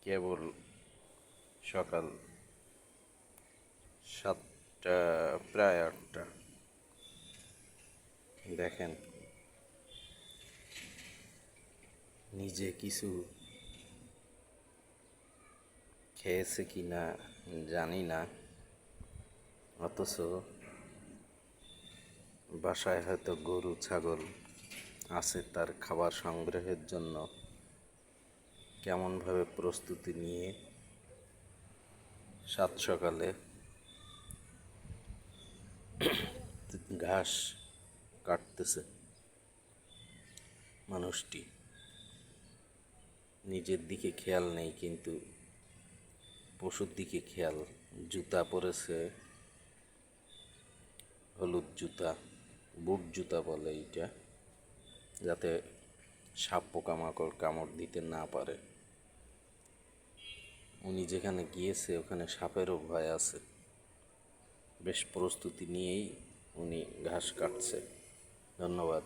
কেবল সকাল 7টা, প্রায় 8টা। দেখেন, নিজে কিছু খেয়েছে কি না জানি না, অথচ বাসায় হয়তো গরু ছাগল আছে, তার খাবার সংগ্রহের জন্য কেমনভাবে প্রস্তুতি নিয়ে সাত সকালে ঘাস কাটতেছে। মানুষটি নিজের দিকে খেয়াল নেই, কিন্তু পশুর দিকে খেয়াল। জুতা পরেছে, হলুদ জুতা, বুট জুতা বলে এইটা, যাতে সাপ পোকামাকড় কামড় দিতে না পারে। উনি যেখানে গিয়েছে ওখানে সাপেরও ভয় আছে। বেশ প্রস্তুতি নিয়েই উনি ঘাস কাটছে। ধন্যবাদ।